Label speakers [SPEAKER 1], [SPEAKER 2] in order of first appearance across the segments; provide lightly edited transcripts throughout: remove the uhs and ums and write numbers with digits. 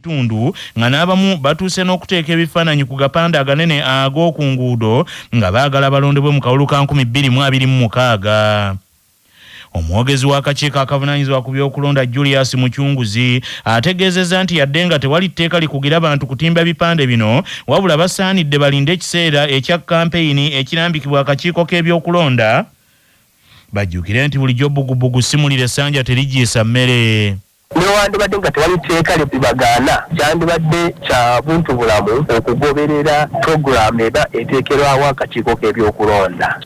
[SPEAKER 1] tundu nga n'abamu batuuse n'okuteeka ebifaananyi ku gapande aganene ag'oku nguudo nga baagala balondebwe mu kalulu ka 2026. Omwogezi w'akakiiko akavunaanyizibwa ku by'okulonda Julius Mukyunguzi ategeezezza nti yadde nga tewali tteeka likugira abantu kutimba bipande bino wabula basaanidde balinde ekiseera ekya kampeyini ekirambikibwa akakiiko k'ebyokulonda bajjukire nti bulijjo bbugubugu simulire essanja terigiisa mmere.
[SPEAKER 2] Newandibadde nga tewali tteeka libagaana kyandibadde kya buntu bulamu okugoberera puroguramu eba eteekerwawo akakiiko k'ebyokulonda.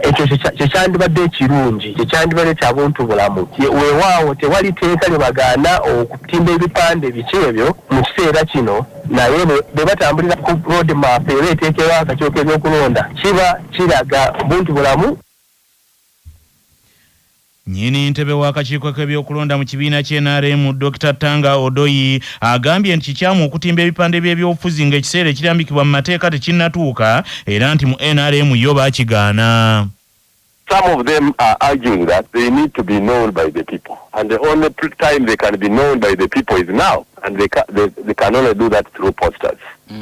[SPEAKER 2] Ekyo kyekyandibadde ekirungi, kyekyandibadde kya buntu bulamu. Weewaawo tewali tteeka libagaana okutimba ebipande biki ebyo mu kiseera kino, naye bwe batambulira ku road map eba eteekerwawo akakiiko k'ebyokulonda kiba kiraga buntu bulamu.
[SPEAKER 1] Nyini ntebe w'akakiiko k'ebyokulonda mu kibiina ky'NRM Dr. Tanga Odoyi agambye nti kikyamu okutimba ebipande by'ebyobufuzi ng'ekiseera ekirambikibwa mu mateeka tekinnatuuka era nti mu NRM yo baakigaana.
[SPEAKER 3] Some of them are arguing that they need to be known by the people, and the only time they can be known by the people is now, and they can only do that through posters.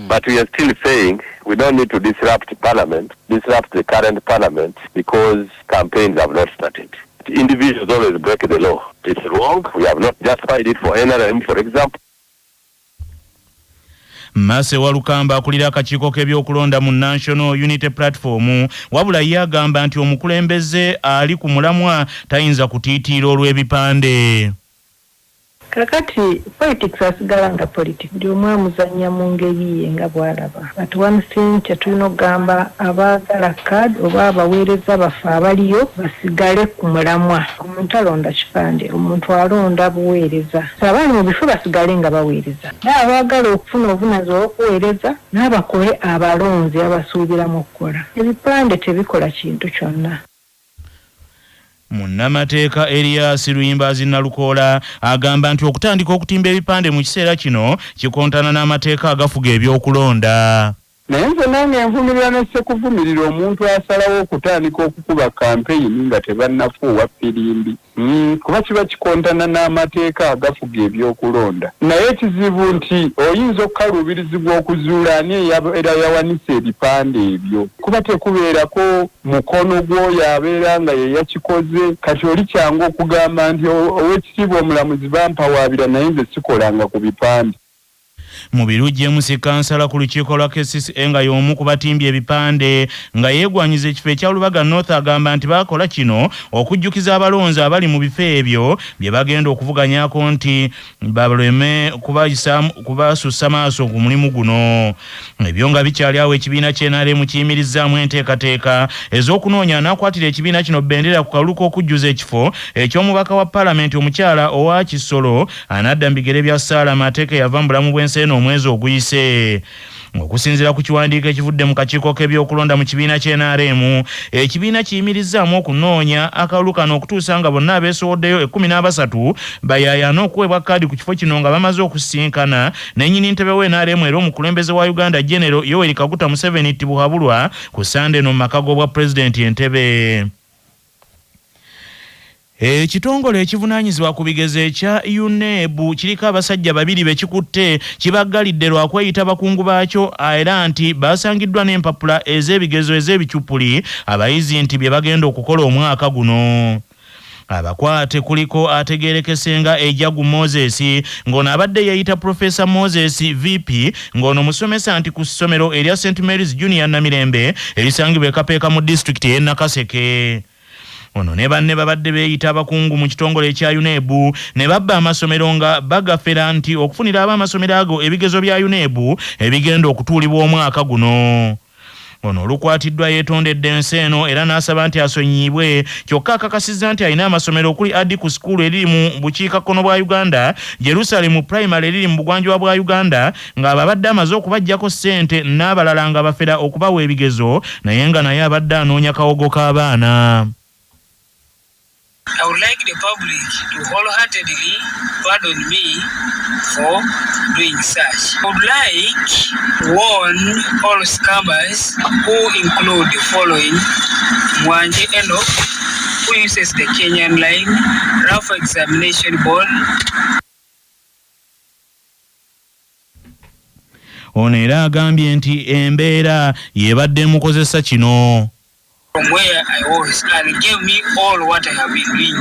[SPEAKER 3] But we are still saying we don't need to disrupt the current parliament, because campaigns have not started. Individuals always break the law. It's wrong. We have not justified it for NRM, for example.
[SPEAKER 1] Mase Walukamba akulira akakiiko k'ebyokulonda mu National Unity Platform wabula ye agamba nti omukulembeze ali ku mulamwa tayinza kutiitiira olw'ebipande.
[SPEAKER 4] Kakati politics asigala nga politics ndio mwamuzanya mu ngeri ye nga bwalaba. But one thing tulina okugamba abaagala card oba abaweereza bafe abaliyo basigale ku mulamwa. Omuntu alonda kipande, omuntu alonda buweereza. Abali mu bifo basigale nga baweereza. N'abaagala okufuna obunazo okuweereza n'abakole abalonzi abasuubiramu okukola. Ebipande tebikola kintu kyonna.
[SPEAKER 1] Munnamateeka Elias Luyimbazi Nalukoola agamba nti okutandika okutimba ebipande mu kiseera kino kikontana n'amateeka agafuga ebyokulonda.
[SPEAKER 5] Naye nze nange nvumirira n'essekuvumirira omuntu asalawo okutandika okukuba kampeyini nga tebannafuuwa firimbi. Kuba kiba kikontana n'amateeka agafuga ebyokulonda. Naye ekizibu nti oyinza okukaluubirizibwa okuzuula ani era yawanise ebipande ebyo. Kuba tekubeerako mukono gw'oyo abeera nga ye yakikoze, kati oli kyangu okugamba nti ow'ekitiibwa omulamuzi bampawaabira naye nze sikolanga ku bipande.
[SPEAKER 1] Mu birujje musikansala ku lukiiko lwa KCCA nga y'omu ku batimbye ebipande nga yeegwanyiza ekifo ekya Lubaga North agamba nti baakola kino okujjukiza abalonzi abali mu bifo ebyo bye bagenda okuvuganyaako nti baleme kubasussa maaso ku mulimu guno. Ebyo nga bikyali awo ekibiina ky'NRM kiyimirizzaamu enteekateeka ez'okunoonya anaakwatira ekibiina kino bendera ku kalulu k'okujjuza ekifo eky'omubaka wa paalamenti omukyala owa Ekisulo anadda mu bigere bya Saala Mateeka yava mu bulamu bw'ensi eno omwezi oguyise. Okusinziira ku kiwandiiko ekivudde mu kakiiko k'ebyokulonda mu kibiina ky'NRM, ekibiina kiyimirizzaamu okunoonya akalulu kano okutuusa nga bonna abeesowoddeyo 13 bayaayaana okuweebwa kaadi ku kifo kino nga bamaze okusisinkana n'ennyini ntebe w'NRM era omukulembeze wa Uganda General Yoweri Kaguta Museveni Tibuhabulwa ku Sande no mu maka g'obwa Pulezidenti Entebbe. Ekitongole ekivunaanyizibwa ku bigezo ekya UNEB kiriko abasajja babiri bekikutte kibaggalidde lwa kweyita bakungu baakyo era nti basangiddwa n'empapula ez'ebigezo ez'ebicupuli abayizi nti bye bagenda okukola omwaka guno. Abakwate kuliko ategeerekese nga Ejagu Moses ng'ono abadde yayita Professor Moses VP ng'ono musomesa nti ku ssomero erya St. Mary's Junior Namirembe erisangibwa e Kapeeka mu disitulikiti y'e Nakaseke. Ono ne banne babadde beeyita abakungu mu kitongole ekya UNEB ne babba amasomero nga bagafera nti okufunira ab'amasomero ago ebigezo bya UNEB ebigenda okutuulibwa omwaka guno. Ono olukwatiddwa yeetondedde ensi eno era n'asaba nti asonyiibwe, kyokka akakasizza nti alina amasomero okuli Adiku School eriri mu bukiikakkono bwa Uganda, Jerusalem Primary eriri mu bugwanjuba bwa Uganda nga abadde amaze okubaggyako ssente n'abalala nga bafera okubawa ebigezo naye nga naye abadde anoonya kawogo k'abaana.
[SPEAKER 6] I would like the public to wholeheartedly pardon me for doing such. I would like to warn all scammers who include the following: Mwanje Enoch, who uses the Kenyan line, Rough Examination Board,
[SPEAKER 1] Ono era agambye nti embeera yebadde mukozesa kino.
[SPEAKER 6] From where I was and gave me all what I have been doing.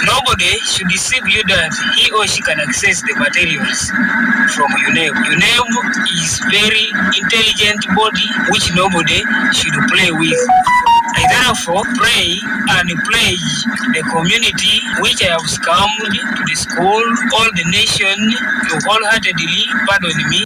[SPEAKER 6] Nobody should deceive you that he or she can access the materials from UNEB. UNEB is very intelligent body which nobody should play with. I therefore pray and pledge the community which I have scammed to the school, all the nation to wholeheartedly pardon me.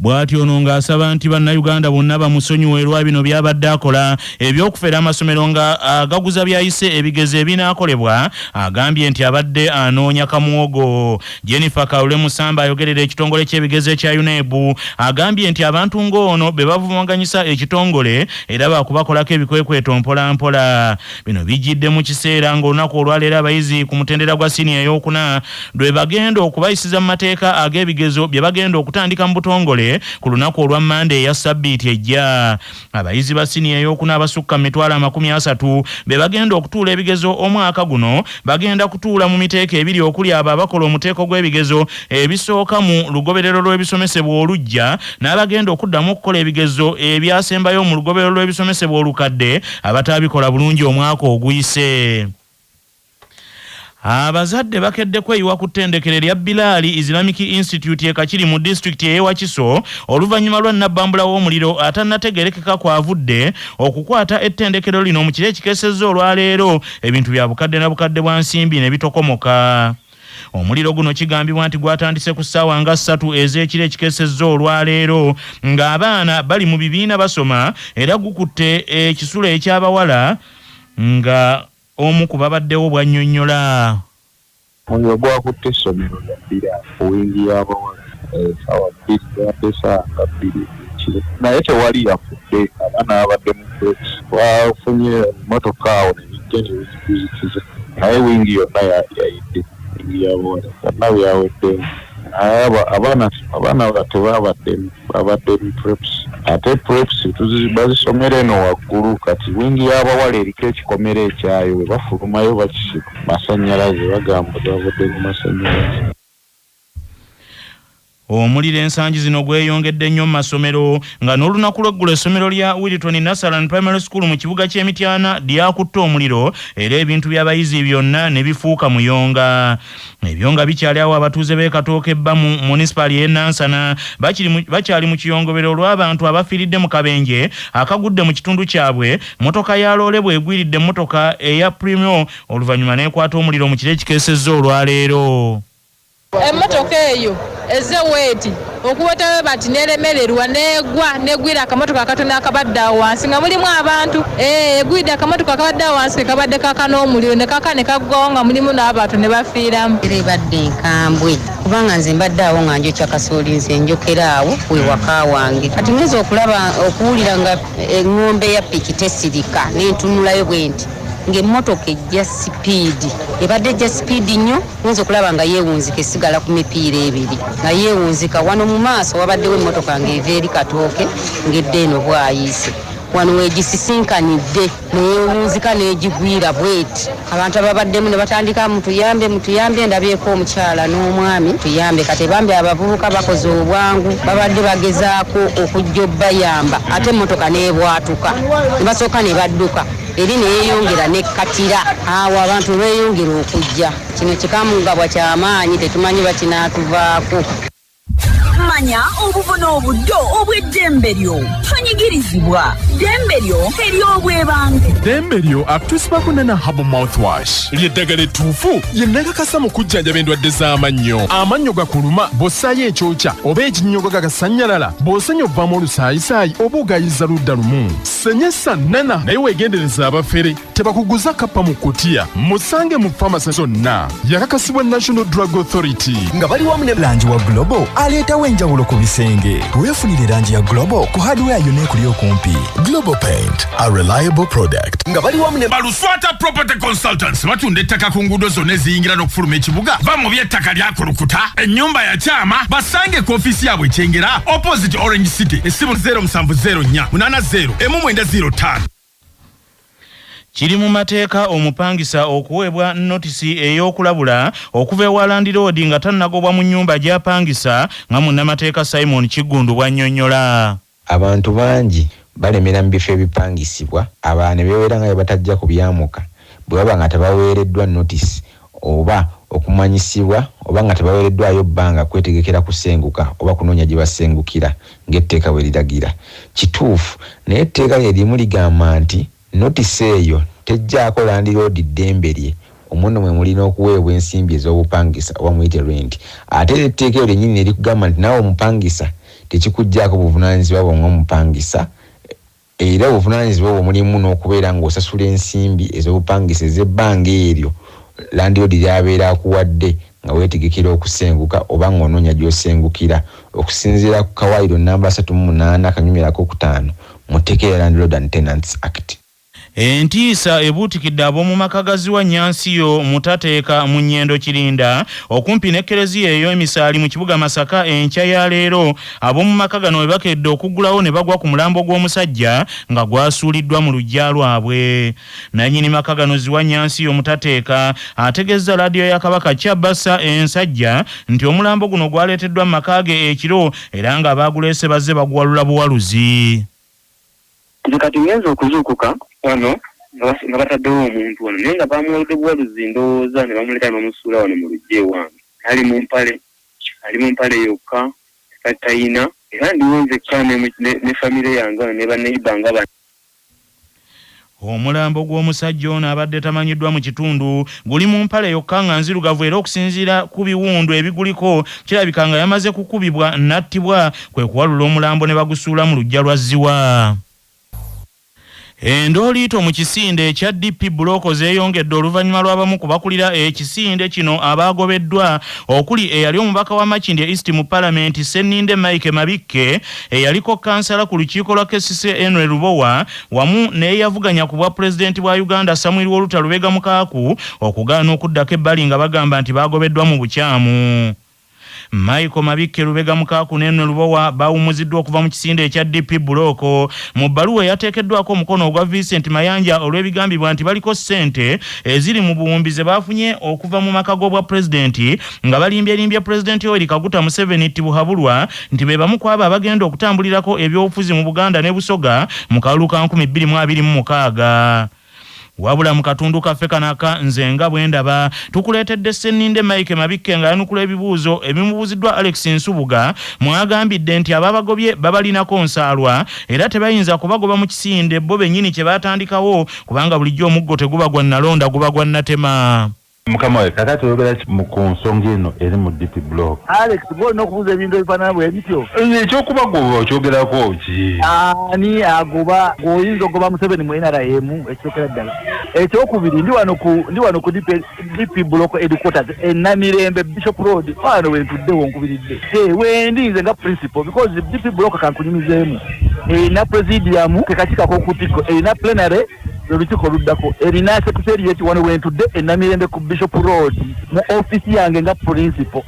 [SPEAKER 1] Bw'atyo ono ng'asaba nti bannayuganda bonna bamusonyiwe bino by'abadde akola eby'okufera amasomero nga agaguza byayise ebigezo ebinaakolebwa. Agambye nti abadde anoonya kamuwogo. Jennifer Kaule Musamba ayogerera ekitongole ky'ebigezo ekya UNEB agambye nti abantu ng'ono be bavumaganyisa ekitongole era baakubakolako ebikwekweto mpola mpola. Bino bijjidde mu kiseera ng'olunaku olwaleero abayizi ku mutendera gwa siniya ey'okuna lwe bagenda okubayisiza mu mateeka ag'ebigezo bye bagenda okutandika mu butongole ku lunaku olwa Monday ya Sabbiiti ejja. Abayizi ba siniya ey'okuna abasukka mu 30 be bagenda okutuula ebigezo omwaka guno bagenda kutuula mu miteeko ebiri okuli abo abakola omuteeko gw'ebigezo ebisooka mu lugoberero lw'ebisomesebwa olujja n'abagenda okuddamu okukola ebigezo ebyasembayo mu lugoberero lw'ebisomesebwa olukadde abataabikola bulungi omwaka oguyise. Abazadde bakedde kweyiwa ku ttendekero lya Bilali Islamic Institute ekakiri mu district y'Ewakiso oluvannyuma lwa Nabambula w'omuliro atannategerekeka kwavudde okukwata ettendekero lino mu kiro ekikeesezza olwaleero ebintu bya bukadde na bukadde bwa nsimbi ne bitokomoka. Omuliro guno kigambibwa nti gwatandise ku ssaawa nga 3 ez'ekiro ekikeesezza olwaleero ng'abaana bali mu bibiina basoma era gukutte Ekisulo eky'abawala nga omu ku babaddewo bwannyonnyola.
[SPEAKER 5] Omuliro gwakutte essomero lya Bilali ow'engi y'abawala ssaawa 2 zabadde ssaawa nga 2 ekiro naye tewali yafudde. Abaana babadde mu breaks bafunye emmotoka awo ne bijja ne biziguzikiza naye wingi yonna yayidde wingi y'abawala byonna byaweddewo. Abaana babadde mu preps ate preps bazisomera eno waggulu kati wingi y'abawala eriko ekikomere ekyayo bwe bafulumayo bakisiga masannyalaze bagamba bavudde mu masannyalaze.
[SPEAKER 1] Omuliro ensangi zino gweyongedde nnyo mu masomero nga n'olunaku lw'eggulo essomero lya Wilton Nasaran Primary School mu kibuga ky'Emityana lyakutte omuliro era ebintu by'abayizi byonna ne bifuuka muyonga. Ebyo nga bikyali awo abatuuze b'e Katooke bba mu municipal y'e Nansana bakyali mu kiyongobero olw'abantu abafiiridde mu kabenje akagudde mu kitundu kyabwe. Motoka ya loole bw'egwiridde motoka eya Premio oluvannyuma n'ekwata omuliro mu kiro ekikeesezza olwaleero.
[SPEAKER 7] Emmotoka eyo ezze weeti okuwetayo bati neremererwa negwira akamotoka akatono akabadde awo wansi nga mulimu abantu egwidde akamotoka akabadde awo wansi kabadde kakana omuliro ne kaka ne kaggwawo nga mulimu n'abantu ne bafiiramu.
[SPEAKER 8] Ebadde enkambwe kubanga nze mbadde awo nga njokya kasooli nze njokera awo wewaka wange kati ngenza okuwulira nga eŋŋombe ya piki tesirika nentunulayo bwe nti ng'emmotoka ejja sipiidi ebadde ejja sipiidi nnyo ngenza okulaba nga yeewunzika esigala ku mipiira ebiri nga yeewunzika wano mu maaso wabaddewo emmotoka ng'eva eri Katooke ng'edda eno bwayise wano weegisisinkanidde neyeewunzika n'egigwira bweti. Abantu ababaddemu ne batandika mutuyambe ndabyeko omukyala n'omwami tuyambe kati bambi abavubuka bakoze obwangu babadde bagezaako okujja obbayamba ate emmotoka n'ebwatuka ne basooka ne badduka eri neyeyongera nekkatira awo abantu beeyongera okujja. Kino kikamungabwa ky'amaanyi tetumanyi bakinaatuvaako.
[SPEAKER 9] Manya obuvuna obuddo obw'eddembe lyo tonyigirizibwa. Ddembe lyo ery'obwebange.
[SPEAKER 10] Ddembe lyo akutusibako nana Herbal Mouthwash ly'eddagala ettuufu lyennagakasa mu kujjanjaba endwadde z'amannyo. Amannyo gakuluma bw'ossaayo ekyokya oba ekinnyogo gagasanyalala bw'osenya ovaamu olusaayisaayi oba ogayiza ludda lumu. Senyesa nana naye weegendereza abafere tebakuguza kappa mu kutiya musange mu famasi zonna. Yakakasibwa National Drug Authority
[SPEAKER 11] nga bali wamu ne langi wa Global aleetawo enjawulo ku bisenge. Weefunire langi ya Global ku hardware yonna ekuli okumpi. Global Paint, a reliable product.
[SPEAKER 10] nga bali wamu ne Baluswata Property Consultants batunda ettaka ku nguudo zonna eziyingira n'okufuluma ekibuga. Va mu by'ettaka lyakulukuta ennyumba ya kyama basange ku ofiisi yaabwe ekyengera opposite Orange City essimu 0704 80 M905.
[SPEAKER 1] Kiri mu mateeka omupangisa okuweebwa notisi ey'okulabula okuva ewa Landlord nga tannagobwa mu nnyumba gy'apangisa nga munnamateeka Simon Kiggundu bw'annyonnyola.
[SPEAKER 12] Abantu bangi balemera mu bifo ebipangisibwa abaana beewera nga batajja kubyamuka bwe baba nga tebaweereddwa notisi oba okumanyisibwa oba nga tebaweereddwayo bbanga kwetegekera kusenguka oba kunoonya gye basengukira ng'etteeka bwe liragira. Kituufu naye etteeka lye limu ligamba nti notisi eyo tejjaako Landlord ddembe lye omuno mwe mulina okuweebwa ensimbi ez'obupangisa oba muyite rent. Ate etteeka eryo lyennyini ne likugamba nti naawe omupangisa tekikugjaako buvunaanyizibwa bwo ng'omupangisa era obuvunaanyizibwa bwo mulimu n'okubeera ng'osasula ensimbi ez'obupangisa ez'ebbanga eryo Landlord lyabeera akuwadde nga weetegekera okusenguka oba ng'onoonya gy'osengukira okusinziira ku kawaayiro namba 38/5 mu tteeka ya Landlord and Tenants Act.
[SPEAKER 1] Entiisa ebuutikidde ab'omu maka gaziwa Nyansiyo mutateeka mu nnyendo Kirinda okumpi n'ekkereziya eyo emisaali mu kibuga Masaka enkya ya leero. Ab'omu maka gano bwe bakedde okuggulawo ne bagwa ku mulambo gw'omusajja nga gwasuuliddwa mu luggya lwabwe. Nannyini maka gano ziwa Nyansiyo mutateeka ategeeza laadiyo ya Kabaka Kyabassa ensajja nti omulambo guno gwaleeteddwa mu maka ge ekiro era nga baaguleese bazze baguwalula buwaluzi.
[SPEAKER 13] Kati ngenza okuzuukuka wano nga bataddewo omuntu wano naye nga bamuwaludde buwaluzi ndowooza ne bamuleta ne bamusuula wano mu luggya ewange. Ali mu mpale yokka tatayina era ndiwonzekka ne famire yange wano ne banneyiba nga
[SPEAKER 1] Omulambo gw'omusajja ono abadde tamanyiddwa mu kitundu guli mu mpale yokka nga nzirugavu era okusinziira ku biwundu ebiguliko kirabika nga yamaze kukubibwa nattibwa kwe kuwalula omulambo ne bagusuula mu luggya lwa Ziwa. Endoliito mu kisinde ekya DP Buloko zeeyongedde oluvannyuma lw'abamu kubakulira ekisinde kino abaagobeddwa okuli eyali omubaka wa Makindye East mu Parliament Senninde Mike Mabikke eyaliko kansala ku lukiiko lwa KCCA Henry Lubowa wamu n'eyavuganya ku bwa Pulezidenti bwa Uganda Samuel Woluta Lubega Mukaaku okugaana okuddako ebbali nga bagamba nti baagobeddwa mu bukyamu. Michael Mabikke Lubega Mukaaku ne Lubowa bawumuziddwa okuva mu kisinde ekya DP Buloko mu bbaluwa yateekeddwako omukono ogwa Vincent Mayanja olw'ebigambibwa nti baliko ssente eziri mu buwumbi ze baafunye okuva mu maka g'obwa pulezidenti nga balimbye Pulezidenti Yoweri Kaguta Museveni Tibuhabulwa nti be bamu ku abo abagenda okutambulirako ebyobufuzi mu Buganda ne Busoga mu kalulu ka 2026. Wabula mu katundu kaffe kanaka nze nga bwe ndaba tukuleetedde Senninde Mike Mabikke nga yanukula ebibuuzo ebimubuuziddwa Alex Nsubuga mwagambidde nti ababagobye babalinako nsaalwa era tebayinza kubagoba mu kisinde bo bennyini kye baatandikawo kubanga bulijjo omuggo teguba gwa nalonda guba gwa natema.
[SPEAKER 14] Mukama we kakati oyogera mu nsonga eno eri mu DP Block.
[SPEAKER 15] Alex bw'olina okubuuza ebintu ebifaanana bwe bityo.
[SPEAKER 14] Ekyokubagoba okyogerako ki?
[SPEAKER 15] Ani agoba ng'oyinza ogoba Museveni mu NRM ekisookera ddala. Ekyokubiri ndi wano ku DP Block headquarters Namirembe Bishop Road wano we ntuddewo nkubiridde. Wendi nze nga principal because DP Block kankunyumizeemu. Erina presidium kekakika k'okutiko erina plenary olukiiko luddako erina secretariat wano wentudde Namirembe ku Bishop Road mu office yange nga principal.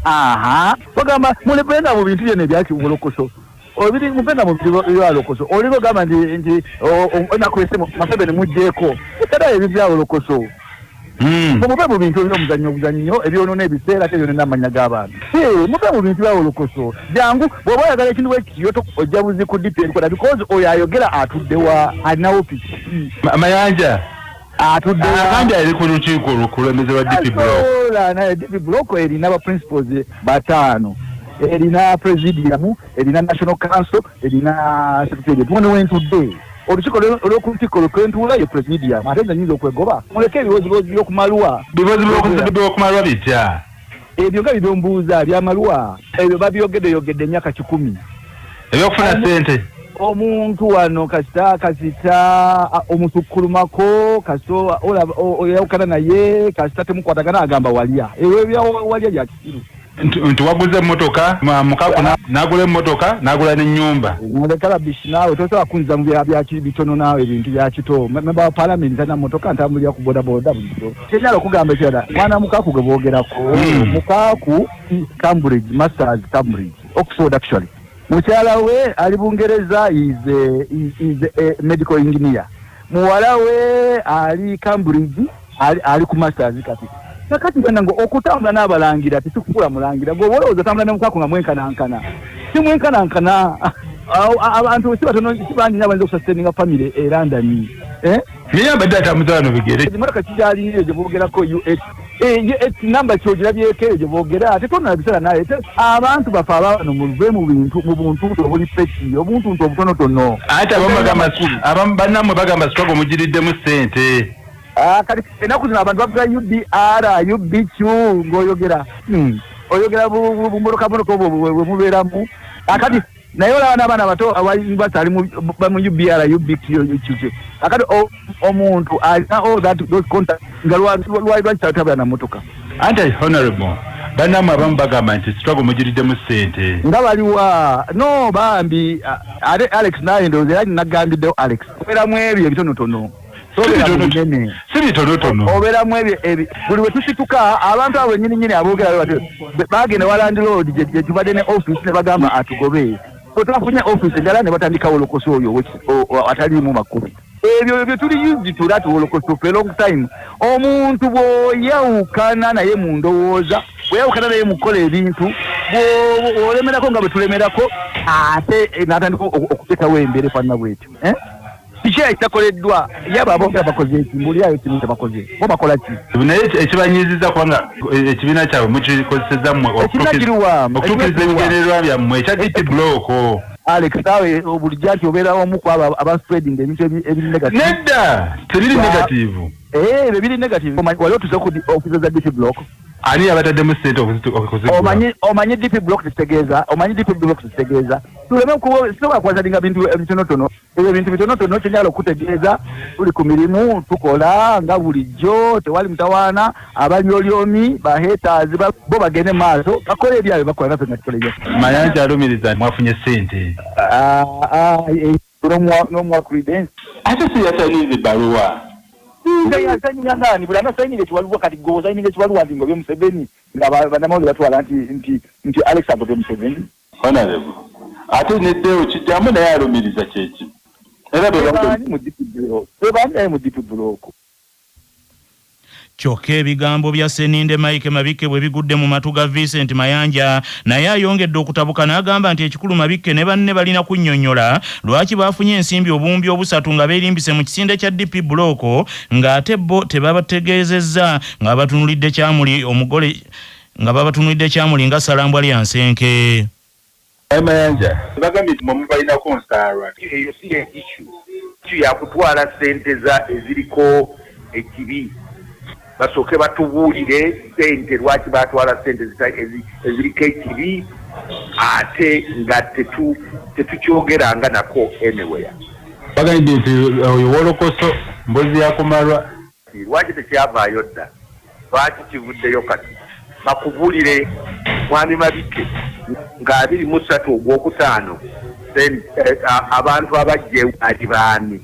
[SPEAKER 15] Bagamba mulependa mu bintu byene ebyakibolokoso obiri mupenda mu bintu byalokoso oligo gamba nti onakwese Museveni mujjeeko era ebyo byalokoso mupe mu bintu by'omuzannyo ebyonona ebiseera ate byonona amanya g'abantu mupe mu bintu byalokoso jangu bw'oba oyagala ekintu bwekiyoto ojja buzi ku DP erikola because oyo ayogera atuddewa alina ofisi
[SPEAKER 14] Mayanja atudde ali ku lukiiko lukulembeze wa DP Block.
[SPEAKER 15] Naye DP Block erina aba principals bataano erina presidium erina national council erina secretariat wano wentudde olukiiko olw'okulutiko lukwentuula yo presidium ate nze nyinza okwegoba muleke ebiwozibozi by'okumalwa
[SPEAKER 14] bitya
[SPEAKER 15] ebyo nga bibyombuuza byamalwa ebyo babyogedde emyaka 10
[SPEAKER 14] ebyokufuna ssente
[SPEAKER 15] omuntu wano kasita omusukkulumako kasito oyawukana naye kasita temukwatagana agamba walya ebyo byawalya bya kisiru
[SPEAKER 14] nti waguze emmotoka Mukaaku n'agula emmotoka n'agula n'ennyumba
[SPEAKER 15] mulekala bishi naawe tosobola kunza mu bitono naawe ebintu bya kito memba wa palamenti talina mmotoka ntambulira ku bodaboda bulizo tenyala okugamba ekirala mwana Mukaaku gwe boogerako Mukaaku Cambridge Masters Cambridge Oxford actually mukyala we ali Bungereza is a medical engineer muwala we ali Cambridge ali ku masters kati bana ngo okutambula n'abalangira titukula mulangira ngo wolowooza tambula ne mukwako nga mwenkanankana si mwenkanankana abantu sibatono sibangi n'abanza okusasteninga family e London
[SPEAKER 14] niye abadde atamuzano bigere
[SPEAKER 15] emotoka kijaliyo gye boogerako UH namba kyogirabyeko gye boogera ate tonna bisala naye abantu bafa abano muve mu buntu obuli peki obuntu obutonotono
[SPEAKER 14] ate abamu bannamwe bagamba struggle mugiriddemu ssente
[SPEAKER 15] kati enaku zino abantu bavuga UBR UBQ ng'oyogera oyogera bumorokamonoka obwo bwe mubeeramu akati naye olaba n'abaana bato abayunivasite ali mu UBR UBQ akati omuntu alina all those contacts nga lwali lwakitabula na motoka
[SPEAKER 14] anti honorable bannamwe abamu bagamba nti struggle mugiriddemu ssente
[SPEAKER 15] nga baliwa no bambi ate Alex naye ndowooza era nagambiddewo Alex obeeramu ebyo ebitonotono
[SPEAKER 14] si bitonotono
[SPEAKER 15] obeeramu ebyo buli we tusituka abantu abo nyininyini aboogera bagenda wa landlord gye tubadde ne office ne bagamba atugobe bwetwafunye office endala ne batandika wolokoso oyo ataliimu makumi ebyo tuli used to that wolokoso for a long time omuntu bw'oyawukana naye mu ndowooza bw'oyawukana naye mu kukola ebintu bw'olemerako nga bwe tulemerako ate n'atandika okuteekawo embere fanna bwetyo kiki ekitakoleddwa yaba aboogera bakoze eki mbuli ayo kimu tebakoze bo bakola ki
[SPEAKER 14] naye ekibanyiiziza kubanga ekibiina kyabwe mukikozesezza mmwe okutuukiriza ebigendererwa byammwe ekya DP block Alex nawe bulijjo ati obeera omu ku abo abaspreading ebintu ebiri negative nedda tebiri negative
[SPEAKER 15] biri negative wali otuze ku office za DP block
[SPEAKER 14] ani abataddemu ssente okuzigula
[SPEAKER 15] omanyi DP block kitegeeza tuleme sisobola kwazalinga bintu ebitonotono ebyo bintu bitonotono kyenyala okutegeeza tuli ku mirimu tukola nga bulijjo tewali mutawaana abalyolyomi bahetaazi bo bagende maaso bakola ebyabyo bakola naffe nga tukola ebyo
[SPEAKER 14] Mayanja alumiriza mwafunye ssente
[SPEAKER 15] n'omwakulidensi
[SPEAKER 14] ate siyasaniza ebbaluwa
[SPEAKER 15] yasanyira nani buli anasanyira ekibaluwa kati gozanyira ekibaluwa nti ngobye Museveni nga bannamawulire batwala nti Alex agobye Museveni
[SPEAKER 14] honorable ate neddeewo kijjamu naye alumiriza kyeki era
[SPEAKER 15] bebani mu DP block
[SPEAKER 1] kyokka ebigambo bya Seninde Mike Mabike bwe bigudde mu matu ga Vincent Mayanja naye ayongedde okutabuka n'agamba nti ekikulu Mabike ne banne balina kunnyonnyola lwaki baafunye ensimbi obuwumbi obusatu nga beerimbise mu kisinde kya DP block ng'ate bo tebabategeezezza nga batunulidde kyamuli omugole nga babatunulidde kyamuli nga Salambwa lyansenke
[SPEAKER 14] Mayanja bagambye nti mwe balinako nsaarwa
[SPEAKER 16] eyo si issue yakutwala ssente eziriko ekibi basooke batubuulire ssente lwaki batwala ssente eziriko ekibi ate nga tetukyogeranga nako anywhere
[SPEAKER 14] bagambye nti oyo wolokoso mbozi yakumalwa
[SPEAKER 16] lwaki tekyavaayo dda lwaki kivuddeyo kati bakubuulire mwami Mabike nga 23 Ogwokutaano abantu abajje ali baani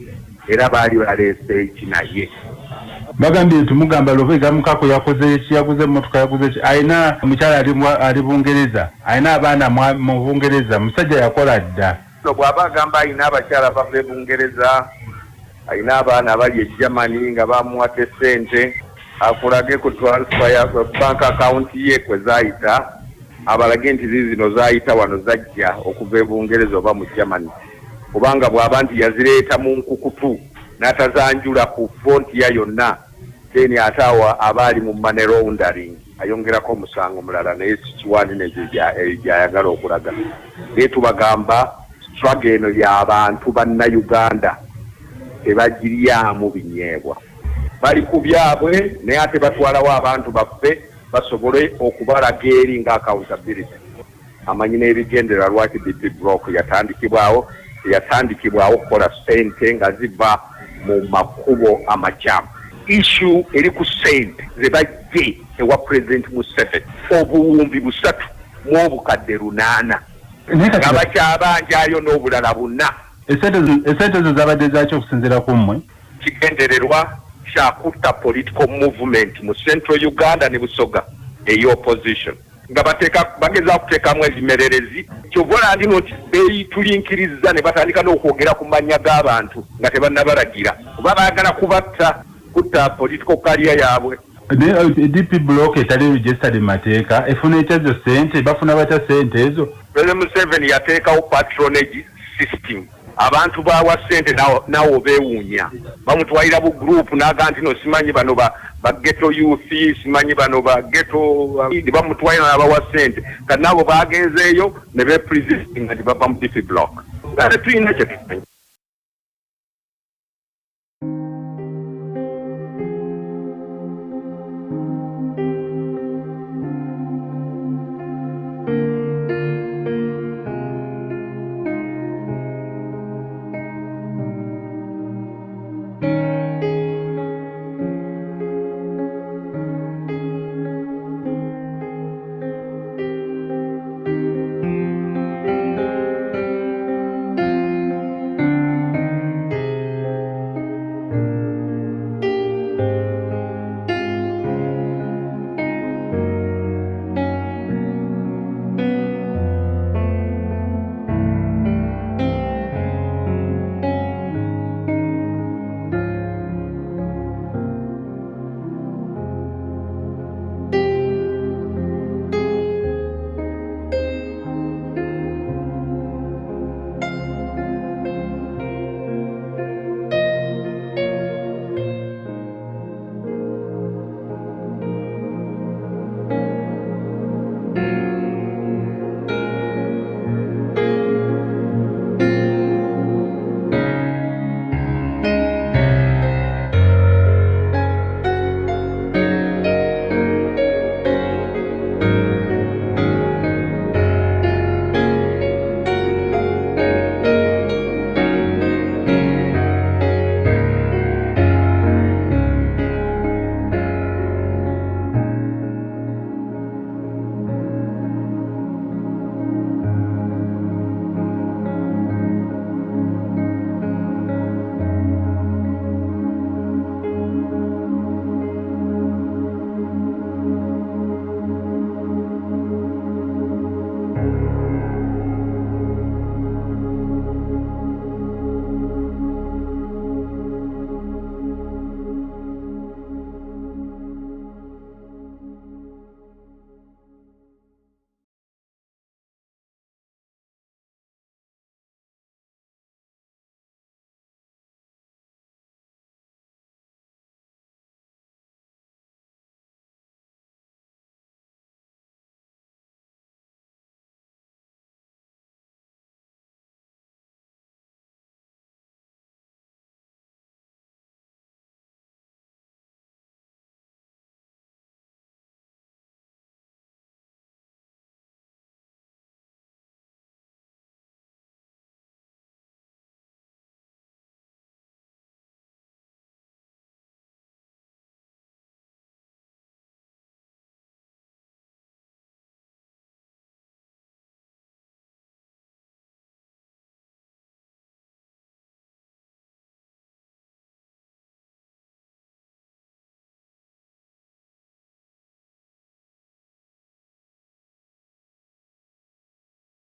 [SPEAKER 16] era baali baleese eki naye
[SPEAKER 14] bagambye nti mugamba Luvega Mukako yakoze emmotoka yakoze ayina omukyala ali Bungereza ayina abaana mu Bungereza musajja yakola dda
[SPEAKER 16] bw'aba agamba ayina abakyala bava e Bungereza ayina abaana abali e Germany nga bamuwadde ssente akulage ku transfer ya bank account ye kwe zaayita abalage nti zino zaayita wano zajja okuva e Bungereza oba mu Germany kubanga bw'aba nti yazireeta mu nkukutu n'atazanjula ku frontier yonna then atawa abaali mu money laundering ayongerako omusango mulala naye sikiwandi nezo gyayagala okulaga naye tubagamba struggle eno y'abantu bannayuganda tebagiryamu binyeebwa bali ku byabwe naye ate batwalawo abantu baffe basobole okubalaga eri nga accountability amanyi n'ebigendera lwaki DP block yatandikibwawo okukola ssente nga ziva mu makubo amakyamu issue eri ku ssente ze bajje ewa President Museveni obuwumbi 3 mu obukadde 8 nga bakyabanjayo n'obulala 4
[SPEAKER 14] esente zo zabadde zaki okusinziira ku mmwe
[SPEAKER 16] kigendererwa kyakutta political movement mu Central Uganda ne Busoga ey'opposition nga bageza kuteekamu ebimererezi kyovola ndino nti tulinkiriza ne batandika n'okwogera ku mannya g'abantu nga tebannabalagira babayagala kutta political career yaabwe.
[SPEAKER 14] DP block etali registered mateeka efuna ekyazo sente bafuna batya sente ezo.
[SPEAKER 16] President Museveni yateekawo patronage system. Abantu bawa sente nawo beewuunya bamutwalira bu group n'aga nti no simanyi bano ba ghetto youth simanyi bano ba ghetto bamutwalira n'abawa sente kati nabo bagenzeeyo ne bepresenting nga bava mu DP block. Tulina kye tumanyi.